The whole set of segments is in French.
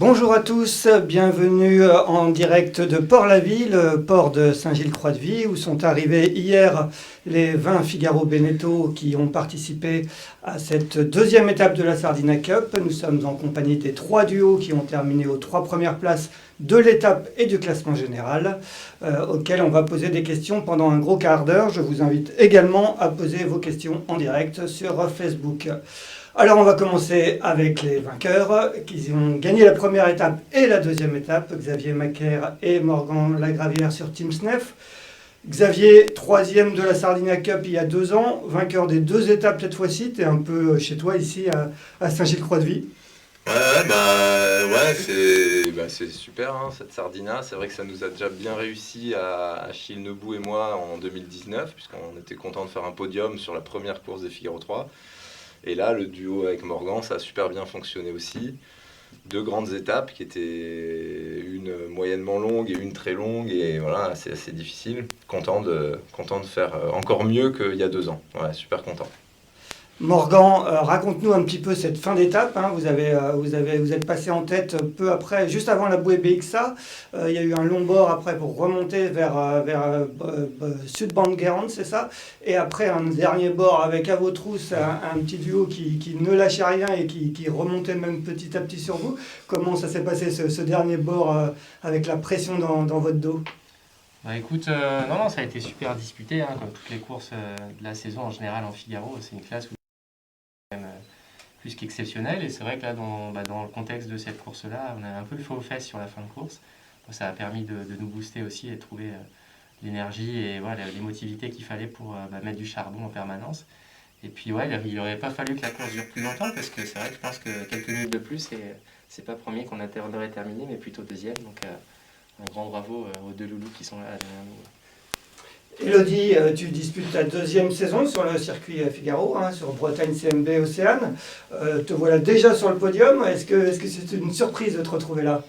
Bonjour à tous, bienvenue en direct de Port-la-Ville, port de Saint-Gilles-Croix-de-Vie, où sont arrivés hier les 20 Figaro Beneteau qui ont participé à cette deuxième étape de la Sardina Cup. Nous sommes en compagnie des 3 duos qui ont terminé aux 3 premières places de l'étape et du classement général, auxquels on va poser des questions pendant un gros quart d'heure. Je vous invite également à poser vos questions en direct sur Facebook. Alors on va commencer avec les vainqueurs qui ont gagné la première étape et la deuxième étape, Xavier Macaire et Morgan Lagravière sur Team Snef. Xavier, troisième de la Sardinia Cup il y a 2 ans, vainqueur des 2 étapes cette fois-ci, tu es un peu chez toi ici à Saint-Gilles-Croix-de-Vie. C'est super hein, cette Sardina. C'est vrai que ça nous a déjà bien réussi à Achille Nebou et moi en 2019, puisqu'on était content de faire un podium sur la première course des Figaro 3. Et là, le duo avec Morgan, ça a super bien fonctionné aussi. 2 grandes étapes qui étaient une moyennement longue et une très longue. Et voilà, c'est assez difficile. Content de faire encore mieux qu'il y a 2 ans. Ouais, super content. Morgan, raconte-nous un petit peu cette fin d'étape. Hein. Vous êtes passé en tête peu après, juste avant la bouée BXA. Il y a eu un long bord après pour remonter vers Sud-Bande-Guérande, c'est ça. Et après un dernier bord avec à vos trousses un petit duo qui ne lâchait rien et qui remontait même petit à petit sur vous. Comment ça s'est passé ce dernier bord avec la pression dans votre dos? Écoute, non, ça a été super disputé, hein, comme toutes les courses de la saison en général en Figaro. C'est une classe où même plus qu'exceptionnel, et c'est vrai que là dans le contexte de cette course-là, on a un peu le feu aux fesses sur la fin de course. Ça a permis de nous booster aussi et de trouver l'énergie et voilà, l'émotivité qu'il fallait pour mettre du charbon en permanence. Et puis il n'aurait pas fallu que la course dure plus longtemps, parce que c'est vrai que je pense que quelques minutes de plus, et c'est pas premier qu'on aurait terminé, mais plutôt deuxième. Donc un grand bravo aux 2 loulous qui sont là derrière nous. Elodie, tu disputes ta 2e saison sur le circuit Figaro, hein, sur Bretagne CMB Océane. Te voilà déjà sur le podium. Est-ce que c'est une surprise de te retrouver là?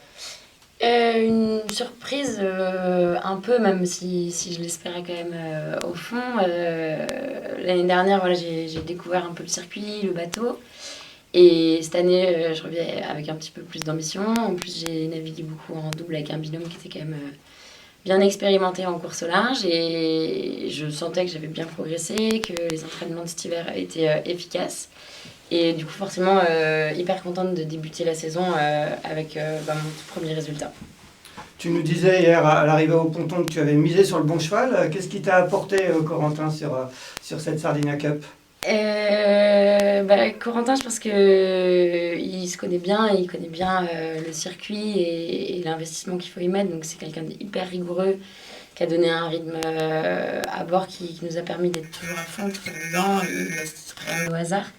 Une surprise, un peu, même si je l'espérais quand même au fond. L'année dernière, voilà, j'ai découvert un peu le circuit, le bateau. Et cette année, je reviens avec un petit peu plus d'ambition. En plus, j'ai navigué beaucoup en double avec un binôme qui était quand même bien expérimenté en course au large. Et je sentais que j'avais bien progressé, que les entraînements de cet hiver étaient efficaces. Et du coup, forcément, hyper contente de débuter la saison avec mon tout premier résultat. Tu nous disais hier à l'arrivée au ponton que tu avais misé sur le bon cheval. Qu'est-ce qui t'a apporté, Corentin, sur cette Sardinia Cup? Corentin, je pense qu'il se connaît bien, il connaît bien le circuit et l'investissement qu'il faut y mettre. Donc, c'est quelqu'un d'hyper rigoureux qui a donné un rythme à bord qui nous a permis d'être toujours à fond, toujours dedans. Il laisse rien au hasard.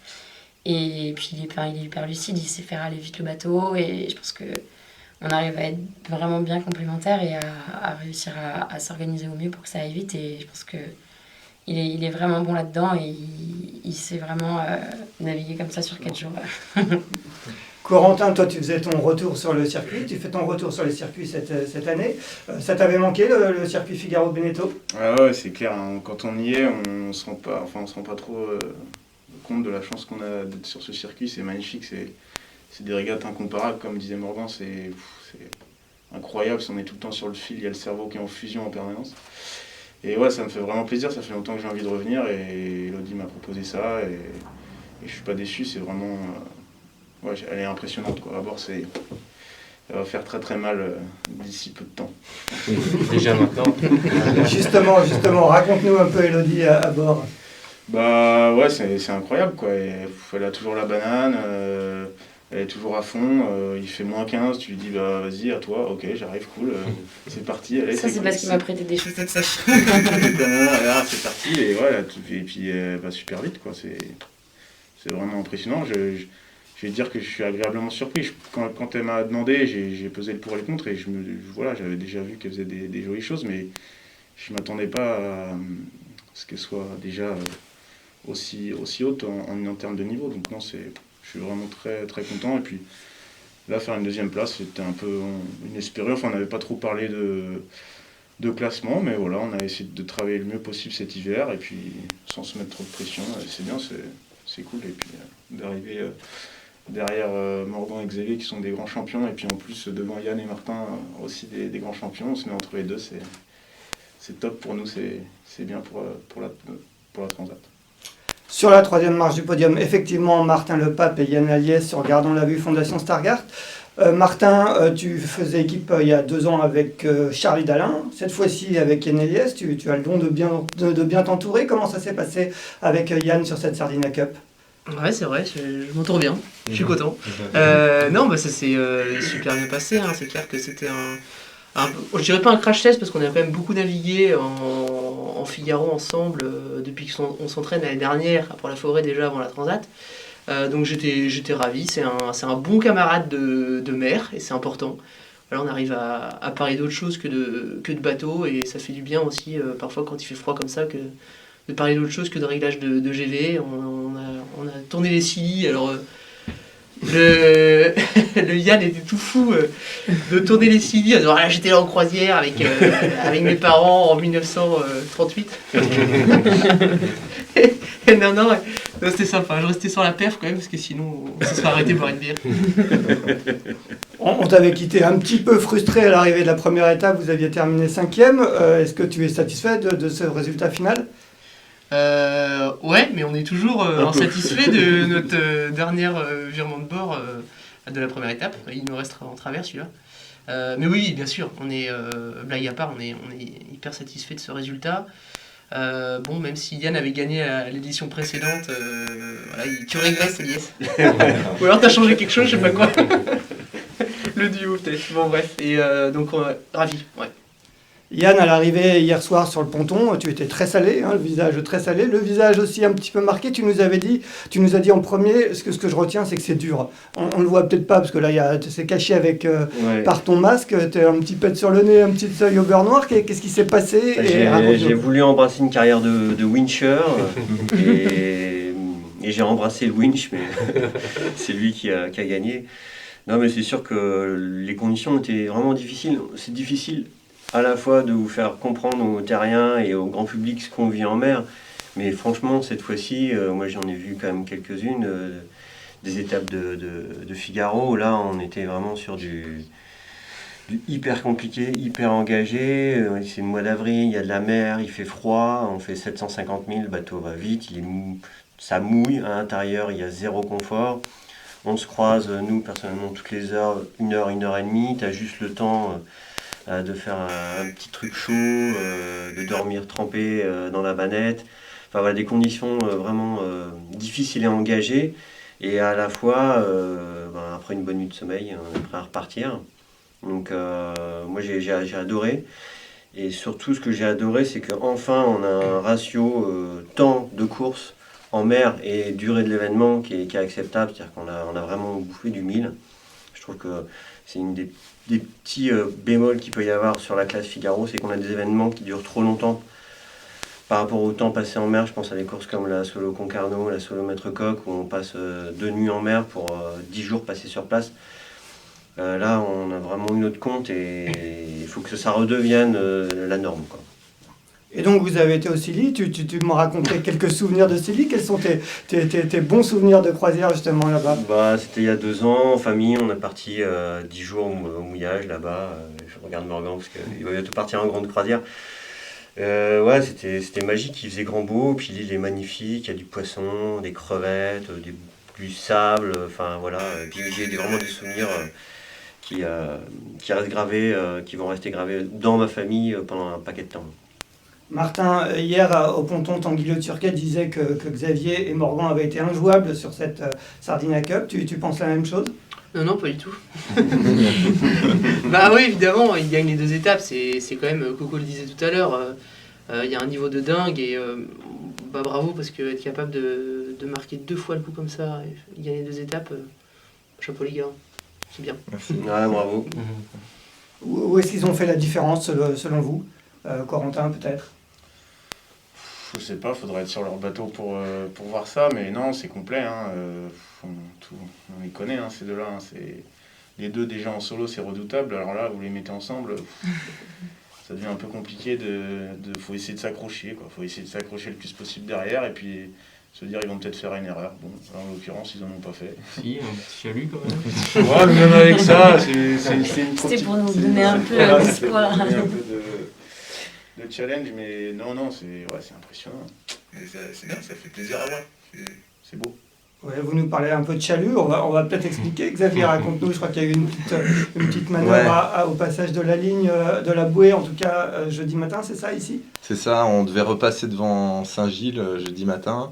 Et puis il est hyper lucide, il sait faire aller vite le bateau, et je pense qu'on arrive à être vraiment bien complémentaires et à réussir à s'organiser au mieux pour que ça aille vite. Et je pense qu'il est vraiment bon là-dedans, et il sait vraiment naviguer comme ça sur 4 jours. Corentin, toi tu faisais ton retour sur le circuit, tu fais ton retour sur les circuits cette année. Ça t'avait manqué le circuit Figaro Beneteau? Ah ouais, c'est clair, hein. Quand on y est, on se rend pas trop compte de la chance qu'on a d'être sur ce circuit. C'est magnifique, c'est des régates incomparables, comme disait Morgan, c'est incroyable. Si on est tout le temps sur le fil, il y a le cerveau qui est en fusion en permanence. Et ouais, ça me fait vraiment plaisir, ça fait longtemps que j'ai envie de revenir, et Elodie m'a proposé ça, et je suis pas déçu. C'est vraiment... elle est impressionnante, quoi. À bord, ça va faire très très mal d'ici peu de temps. Déjà maintenant. Justement, raconte-nous un peu Elodie à bord. C'est incroyable, quoi. Elle a toujours la banane, elle est toujours à fond, il fait -15, tu lui dis vas-y, à toi, ok, j'arrive, cool, c'est parti. Allez, Ça, c'est parce qu'il m'a prêté des chaussettes sèches. C'est parti, et voilà, et puis elle va super vite, quoi. C'est vraiment impressionnant. Je vais dire que je suis agréablement surpris. Quand elle m'a demandé, j'ai pesé le pour et le contre, et j'avais déjà vu qu'elle faisait des jolies choses, mais je ne m'attendais pas à ce qu'elle soit déjà aussi haute en termes de niveau. Donc non, je suis vraiment très, très content. Et puis là, faire une 2e place, c'était un peu inespéré. Enfin, on n'avait pas trop parlé de classement, mais voilà, on a essayé de travailler le mieux possible cet hiver, et puis sans se mettre trop de pression. C'est bien, c'est cool. Et puis d'arriver derrière Morgan et Xavier qui sont des grands champions, et puis en plus devant Yann et Martin aussi des grands champions. On se met entre les deux, c'est top pour nous, c'est bien pour la Transat. Sur la troisième marche du podium, effectivement, Martin Lepape et Yann Aliès sur Gardons la Vue Fondation Stargard. Martin, tu faisais équipe il y a 2 ans avec Charlie Dalin. Cette fois-ci avec Yann Aliès, tu as le don de bien t'entourer. Comment ça s'est passé avec Yann sur cette Sardinia Cup? Ouais, c'est vrai, je m'entoure bien, je suis content. Non, bah, ça s'est super bien passé, hein. C'est clair que c'était je dirais pas un crash test parce qu'on a quand même beaucoup navigué en Figaro ensemble depuis qu'on s'entraîne l'année dernière pour la forêt déjà avant la Transat. Donc j'étais ravi, c'est un bon camarade de mer et c'est important. Là on arrive à parler d'autre chose que de bateau et ça fait du bien aussi parfois quand il fait froid comme ça de parler d'autre chose que de réglage de GV. On a tourné les scilly, alors le Yann était tout fou de tourner les scilly. Alors là j'étais là en croisière avec mes parents en 1938. Non, c'était sympa. Je restais sur la perf quand même parce que sinon on se serait arrêté boire une bière. On t'avait quitté un petit peu frustré à l'arrivée de la première étape, vous aviez terminé 5e. Est-ce que tu es satisfait de ce résultat final? Ouais, mais on est toujours insatisfait de notre dernier virement de bord de la première étape. Il nous restera en travers celui-là. Mais oui, bien sûr, on est, blague à part, on est hyper satisfait de ce résultat. Bon, même si Yann avait gagné à l'édition précédente, voilà, tu régresses, Elias. Ou alors t'as changé quelque chose, je sais pas quoi. Le duo peut-être. Bon bref, et donc ravi, ouais. Yann, à l'arrivée hier soir sur le ponton, tu étais très salé, hein, le visage très salé, le visage aussi un petit peu marqué. Tu nous as dit en premier, ce que je retiens, c'est que c'est dur. On le voit peut-être pas parce que là, c'est caché par ton masque. Tu as un petit pet sur le nez, un petit œil au beurre noir. Qu'est-ce qui s'est passé? J'ai voulu embrasser une carrière de wincher et j'ai embrassé le winch, mais c'est lui qui a gagné. Non, mais c'est sûr que les conditions étaient vraiment difficiles. C'est difficile à la fois de vous faire comprendre aux terriens et au grand public ce qu'on vit en mer. Mais franchement, cette fois-ci, moi j'en ai vu quand même quelques-unes, des étapes de Figaro. Là, on était vraiment sur du hyper compliqué, hyper engagé. C'est le mois d'avril, il y a de la mer, il fait froid, on fait 750 000, le bateau va vite, ça mouille, à l'intérieur il y a zéro confort. On se croise, nous personnellement, toutes les heures, 1 heure, 1 heure et demie, tu as juste le temps de faire un petit truc chaud, de dormir trempé dans la banette. Enfin voilà, des conditions vraiment difficiles et engagées. Et à la fois, après une bonne nuit de sommeil, on est prêt à repartir. Donc moi j'ai adoré. Et surtout ce que j'ai adoré, c'est qu'enfin on a un ratio temps de course en mer et durée de l'événement qui est acceptable. C'est-à-dire qu'on a vraiment bouffé du 1000. Je trouve que c'est une des petits bémols qu'il peut y avoir sur la classe Figaro, c'est qu'on a des événements qui durent trop longtemps par rapport au temps passé en mer. Je pense à des courses comme la Solo Concarneau, la Solo Maître Coq, où on passe 2 nuits en mer pour 10 jours passés sur place. Là, on a vraiment une autre compte et il faut que ça redevienne la norme, quoi. Et donc, vous avez été au Scilly, tu m'as raconté quelques souvenirs de Scilly. Quels sont tes bons souvenirs de croisière, justement, là-bas? C'était il y a 2 ans, en famille, on est parti 10 jours au mouillage, là-bas. Je regarde Morgan, parce qu'il va bientôt partir en grande croisière. C'était magique, il faisait grand beau, puis l'île est magnifique, il y a du poisson, des crevettes, du sable, enfin voilà. Puis j'ai vraiment des souvenirs qui restent gravés, qui vont rester gravés dans ma famille pendant un paquet de temps. Martin, hier au ponton, Tanguy Le Turquet disait que Xavier et Morgan avaient été injouables sur cette Sardinia Cup. Tu penses la même chose? Non, pas du tout. Bah oui, évidemment, il gagne les 2 étapes. C'est quand même, Coco le disait tout à l'heure, il y a un niveau de dingue et bravo parce que être capable de marquer 2 fois le coup comme ça et gagner 2 étapes, chapeau les gars, c'est bien. Merci. Ouais, bravo. Où est-ce qu'ils ont fait la différence selon vous? Corentin, peut-être? Je sais pas, faudrait être sur leur bateau pour voir ça, mais non, c'est complet. Hein, on les connaît, hein, ces deux-là. Hein, les deux déjà en solo, c'est redoutable. Alors là, vous les mettez ensemble, ça devient un peu compliqué. Faut essayer de s'accrocher, quoi. Faut essayer de s'accrocher le plus possible derrière et puis se dire ils vont peut-être faire une erreur. Bon, là, en l'occurrence, ils en ont pas fait. Si, un petit chalut quand même. Ouais, mais même avec ça, c'est une trop C'était pour nous petite- donner un peu voilà, d'espoir. c'était pour donner un peu de challenge, mais non, c'est impressionnant. Mais c'est bien, ça fait plaisir à voir. C'est beau. Ouais, vous nous parlez un peu de chalut, on va peut-être expliquer. Xavier, raconte-nous, je crois qu'il y a eu une petite manœuvre Ouais. au passage de la ligne de la bouée, en tout cas jeudi matin, c'est ça ici? C'est ça, on devait repasser devant Saint-Gilles jeudi matin.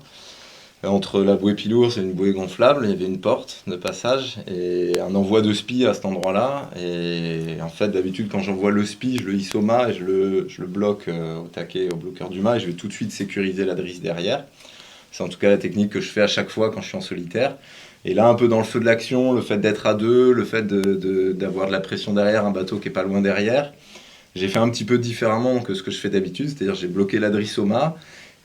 Entre la bouée Pilours et une bouée gonflable, il y avait une porte de passage et un envoi de spi à cet endroit-là. Et en fait, d'habitude, quand j'envoie le spi, je le hisse au mât et je le bloque au taquet, au bloqueur du mât, et je vais tout de suite sécuriser la drisse derrière. C'est en tout cas la technique que je fais à chaque fois quand je suis en solitaire. Et là, un peu dans le feu de l'action, le fait d'être à deux, le fait d'avoir de la pression derrière, un bateau qui est pas loin derrière, j'ai fait un petit peu différemment que ce que je fais d'habitude, c'est-à-dire j'ai bloqué la drisse au mât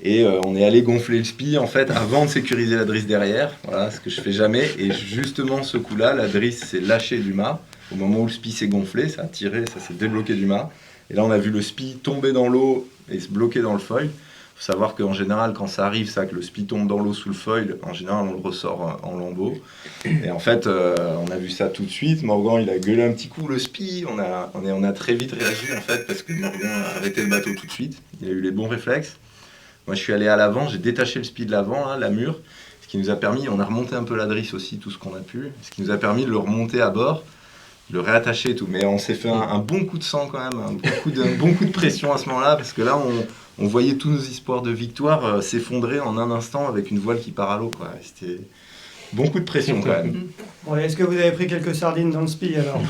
et on est allé gonfler le spi en fait avant de sécuriser la drisse derrière, voilà, ce que je fais jamais. Et justement ce coup-là, la drisse s'est lâchée du mât. Au moment où le spi s'est gonflé, ça a tiré, ça s'est débloqué du mât. Et là, on a vu le spi tomber dans l'eau et se bloquer dans le foil. Il faut savoir qu'en général, quand ça arrive, ça, que le spi tombe dans l'eau sous le foil, en général, on le ressort en lambeaux. Et en fait, on a vu ça tout de suite. Morgan, il a gueulé un petit coup le spi. On a très vite réagi, en fait, parce que Morgan a arrêté le bateau tout de suite. Il a eu les bons réflexes. Moi, je suis allé à l'avant, j'ai détaché le spi de l'avant, là, la mure, ce qui nous a permis, on a remonté un peu la drisse aussi, tout ce qu'on a pu, ce qui nous a permis de le remonter à bord, de le réattacher et tout. Mais on s'est fait un bon coup de sang quand même, un bon coup de pression à ce moment-là, parce que là, on voyait tous nos espoirs de victoire s'effondrer en un instant avec une voile qui part à l'eau, quoi. C'était bon coup de pression quand même. Bon, est-ce que vous avez pris quelques sardines dans le spi alors?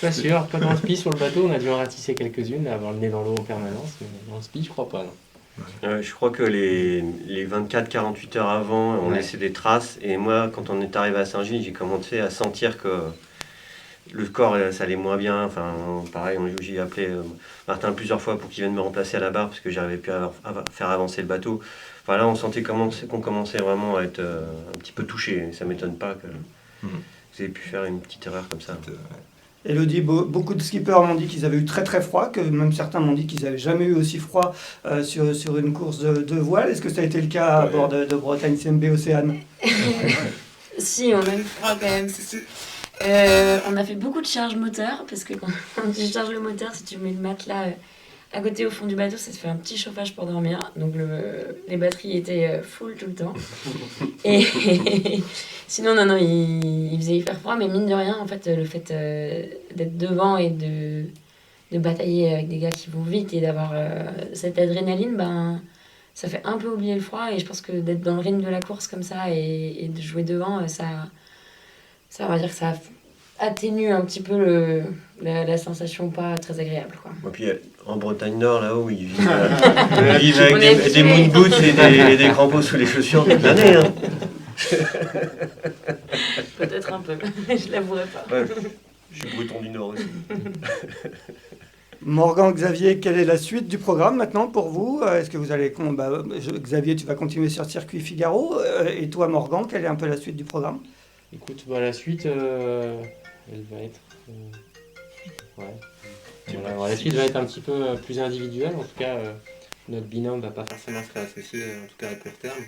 Pas sûr, pas dans le spi sur le bateau, on a dû en ratisser quelques-unes, avoir le nez dans l'eau en permanence, mais dans le spi, je crois pas. Non. Je crois que les 24-48 heures avant, on Ouais. laissait des traces. Et moi, quand on est arrivé à Saint-Gilles, j'ai commencé à sentir que le corps, ça allait moins bien. Enfin, pareil, j'ai appelé Martin plusieurs fois pour qu'il vienne me remplacer à la barre parce que j'arrivais plus à faire avancer le bateau. Enfin, là, on sentait qu'on commençait vraiment à être un petit peu touché. Ça m'étonne pas que vous ayez pu faire une petite erreur comme ça. Elodie, beaucoup de skippers m'ont dit qu'ils avaient eu très très froid, que même certains m'ont dit qu'ils n'avaient jamais eu aussi froid sur une course de voile. Est-ce que ça a été le cas à bord de Bretagne CMB Océane? Si, on a eu froid quand même, si. On a fait beaucoup de charge moteur, parce que quand tu charges le moteur, si tu mets le matelas à côté au fond du bateau, ça te fait un petit chauffage pour dormir. Donc les batteries étaient full tout le temps. Et sinon, non, il faisait hyper froid, mais mine de rien, en fait, le fait d'être devant et de batailler avec des gars qui vont vite et d'avoir cette adrénaline, ben, ça fait un peu oublier le froid. Et je pense que d'être dans le rythme de la course comme ça et de jouer devant, ça on va dire que ça atténue un petit peu la sensation pas très agréable, quoi. Et puis en Bretagne Nord, là-haut, ils vivent, ils vivent On est avec des moon boots et des crampons sous les chaussures toute l'année. Hein. Peut-être un peu, je l'avouerai pas. Ouais, je suis breton du Nord aussi. Morgan, Xavier, quelle est la suite du programme maintenant pour vous? Est-ce que vous allez... Xavier, tu vas continuer sur Circuit Figaro. Et toi, Morgan, quelle est un peu la suite du programme? Écoute, bah, la suite, elle va être... ouais. Voilà, la suite va être un petit peu plus individuelle. En tout cas, notre binôme ne va pas forcément se réassocier, en tout cas à court terme.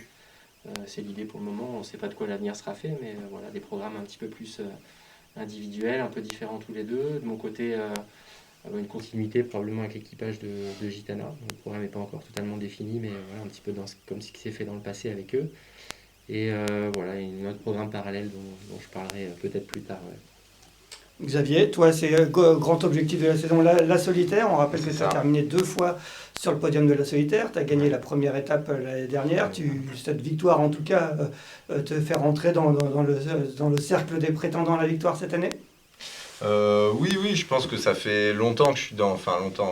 C'est l'idée pour le moment. On ne sait pas de quoi l'avenir sera fait, mais voilà, des programmes un petit peu plus individuels, un peu différents tous les deux. De mon côté, une continuité probablement avec l'équipage de Gitana. Le programme n'est pas encore totalement défini, mais voilà, un petit peu comme ce qui s'est fait dans le passé avec eux. Et voilà, un autre programme parallèle dont je parlerai peut-être plus tard. Ouais. Xavier, toi, c'est grand objectif de la saison, la solitaire. On rappelle que tu as ça. terminé 2 fois sur le podium de la solitaire. Tu as gagné la première étape l'année dernière. Cette victoire, en tout cas, te fait rentrer dans le cercle des prétendants à la victoire cette année? Oui, je pense que ça fait longtemps que je suis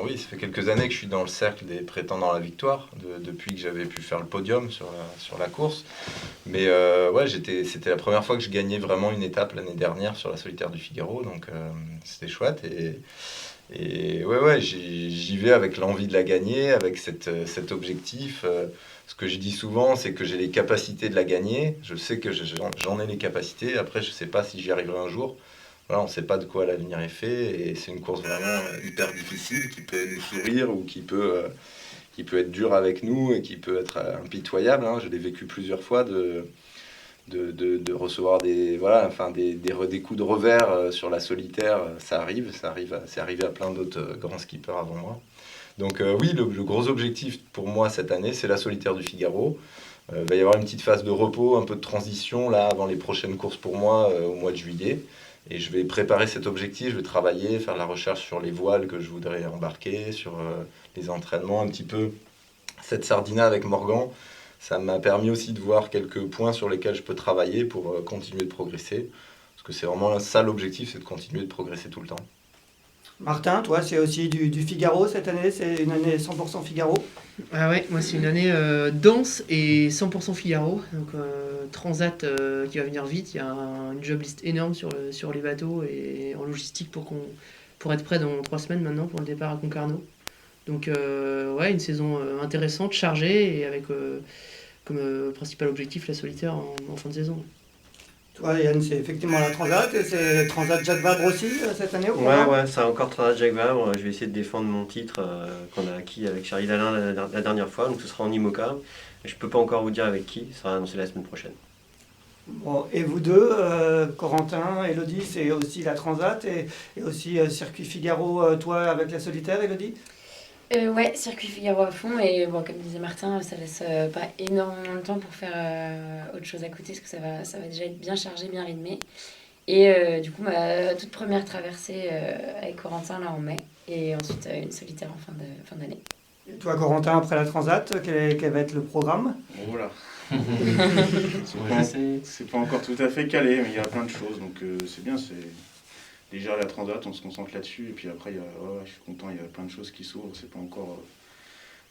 oui, ça fait quelques années que je suis dans le cercle des prétendants à la victoire, depuis que j'avais pu faire le podium sur la course. Mais ouais, c'était la première fois que je gagnais vraiment une étape l'année dernière sur la solitaire du Figaro, donc c'était chouette. Et ouais, j'y vais avec l'envie de la gagner, avec cet objectif. Ce que je dis souvent, c'est que j'ai les capacités de la gagner. Je sais que j'en ai les capacités. Après, je ne sais pas si j'y arriverai un jour. Voilà, on ne sait pas de quoi l'avenir est fait et c'est une course vraiment hyper difficile qui peut nous sourire ou qui peut qui peut être dur avec nous et qui peut être impitoyable. Je l'ai vécu plusieurs fois de recevoir des coups de revers sur la solitaire. C'est arrivé à plein d'autres grands skippers avant moi. Donc oui, le gros objectif pour moi cette année, c'est la solitaire du Figaro. Il va y avoir une petite phase de repos, un peu de transition là avant les prochaines courses pour moi au mois de juillet. Et je vais préparer cet objectif, je vais travailler, faire la recherche sur les voiles que je voudrais embarquer, sur les entraînements, un petit peu cette Sardina avec Morgan. Ça m'a permis aussi de voir quelques points sur lesquels je peux travailler pour continuer de progresser. Parce que c'est vraiment ça l'objectif, c'est de continuer de progresser tout le temps. Martin, toi, c'est aussi du Figaro cette année, c'est une année 100% Figaro. Ah ouais, moi c'est une année dense et 100% Figaro. Donc Transat qui va venir vite, il y a une job list énorme sur les bateaux et en logistique pour être prêt dans 3 semaines maintenant pour le départ à Concarneau. Donc ouais, une saison intéressante, chargée et avec comme principal objectif la solitaire en fin de saison. Toi, Yann, c'est effectivement la Transat, et c'est Transat Jacques Vabre aussi cette année au programme. Ouais, c'est encore Transat Jacques Vabre. Je vais essayer de défendre mon titre qu'on a acquis avec Charlie Dalin la dernière fois, donc ce sera en IMOCA. Je ne peux pas encore vous dire avec qui, ça sera annoncé la semaine prochaine. Bon, et vous deux, Corentin, Elodie, c'est aussi la Transat et aussi Circuit Figaro, toi avec la solitaire, Elodie? Ouais, Circuit Figaro à fond. Et bon, comme disait Martin, ça laisse pas énormément de temps pour faire autre chose à côté, parce que ça va déjà être bien chargé, bien rythmé. Et du coup, ma toute première traversée avec Corentin là en mai. Et ensuite une solitaire en fin d'année. Et toi, Corentin, après la Transat, quel va être le programme? Voilà. C'est pas encore tout à fait calé, mais il y a plein de choses, donc c'est bien. Déjà la Transat, on se concentre là-dessus, et puis après, je suis content, il y a plein de choses qui s'ouvrent, c'est pas encore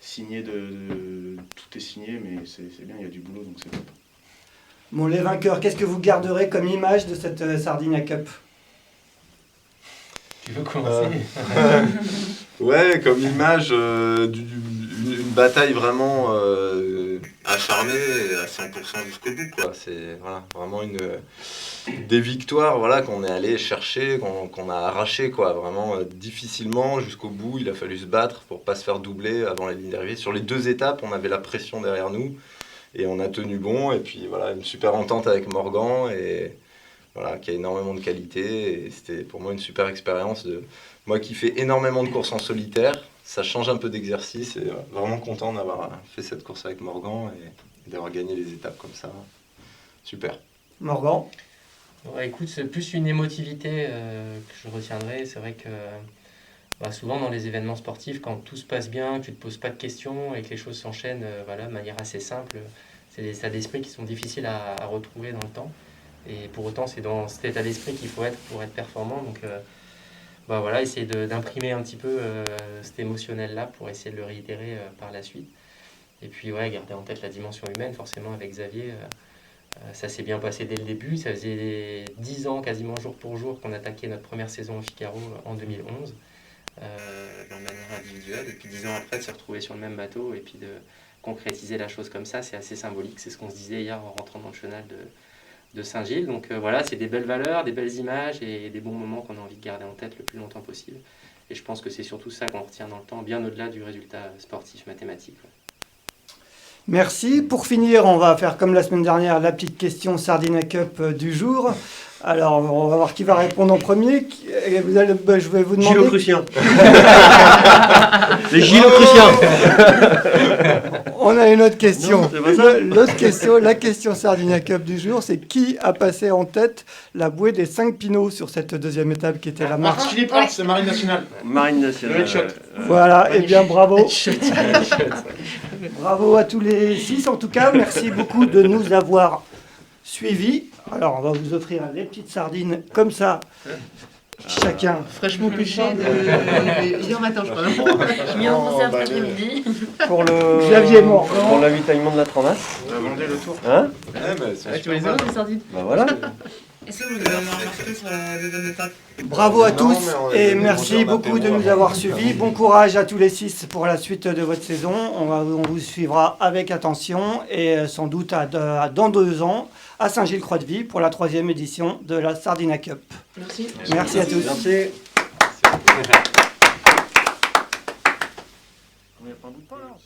signé, tout est signé, mais c'est bien, il y a du boulot, donc c'est top. Bon, les vainqueurs, qu'est-ce que vous garderez comme image de cette Sardinia Cup? Tu veux commencer? Ouais, comme image une bataille vraiment acharnée à 100% jusqu'au bout, quoi. C'est vraiment des victoires qu'on est allé chercher, qu'on a arraché, quoi. Vraiment difficilement jusqu'au bout. Il a fallu se battre pour pas se faire doubler avant la ligne d'arrivée. Sur les 2 étapes, on avait la pression derrière nous et on a tenu bon. Et puis voilà, une super entente avec Morgan et qui a énormément de qualité. Et c'était pour moi une super expérience moi qui fais énormément de courses en solitaire, ça change un peu d'exercice et vraiment content d'avoir fait cette course avec Morgan et d'avoir gagné les étapes comme ça. Super. Morgan? Ouais, écoute, c'est plus une émotivité que je retiendrai. C'est vrai que souvent dans les événements sportifs, quand tout se passe bien, que tu ne te poses pas de questions et que les choses s'enchaînent de manière assez simple, c'est des états d'esprit qui sont difficiles à retrouver dans le temps. Et pour autant, c'est dans cet état d'esprit qu'il faut être pour être performant. Donc essayer d'imprimer un petit peu cet émotionnel-là pour essayer de le réitérer par la suite. Et puis garder en tête la dimension humaine, forcément avec Xavier. Ça s'est bien passé dès le début. Ça faisait 10 ans, quasiment jour pour jour, qu'on attaquait notre première saison au Figaro en 2011, de manière individuelle. Et puis 10 ans après, de se retrouver sur le même bateau et puis de concrétiser la chose comme ça, c'est assez symbolique. C'est ce qu'on se disait hier en rentrant dans le chenal de Saint-Gilles. Donc c'est des belles valeurs, des belles images et des bons moments qu'on a envie de garder en tête le plus longtemps possible. Et je pense que c'est surtout ça qu'on retient dans le temps, bien au-delà du résultat sportif, mathématique. Merci. Pour finir, on va faire comme la semaine dernière, la petite question Sardinia Cup du jour. Alors, on va voir qui va répondre en premier. Je vais vous demander... Gilocrucien. Les Gilocruciens. On a une autre question. Non, c'est pas ça. L'autre question, la question Sardinia Cup du jour, c'est qui a passé en tête la bouée des 5 pinots sur cette deuxième étape qui était la marche? Philippe, c'est Marine Nationale. Marine Nationale. Le headshot. Voilà, et bien bravo. Bravo à tous les 6 en tout cas. Merci beaucoup de nous avoir suivis. Alors, on va vous offrir les petites sardines comme ça, chacun. Fraîchement pêché hier matin, je crois. Mis en conserve cet après-midi. Pour le Xavier Morgan. Pour l'avitaillement de la Transat. On a vendu le tour. Hein? Tu vas les avoir, les sardines? Bah voilà. Est-ce que vous avez remarqué sur la deuxième étape? Bravo à Non, tous mais on a et des merci bons beaucoup de apéros nous avoir suivis. Bon courage à tous les 6 pour la suite de votre saison. On vous suivra avec attention et sans doute dans 2 ans à Saint-Gilles-Croix-de-Vie pour la 3e édition de la Sardinia Cup. Merci. Merci à tous. Merci. bout de pain là.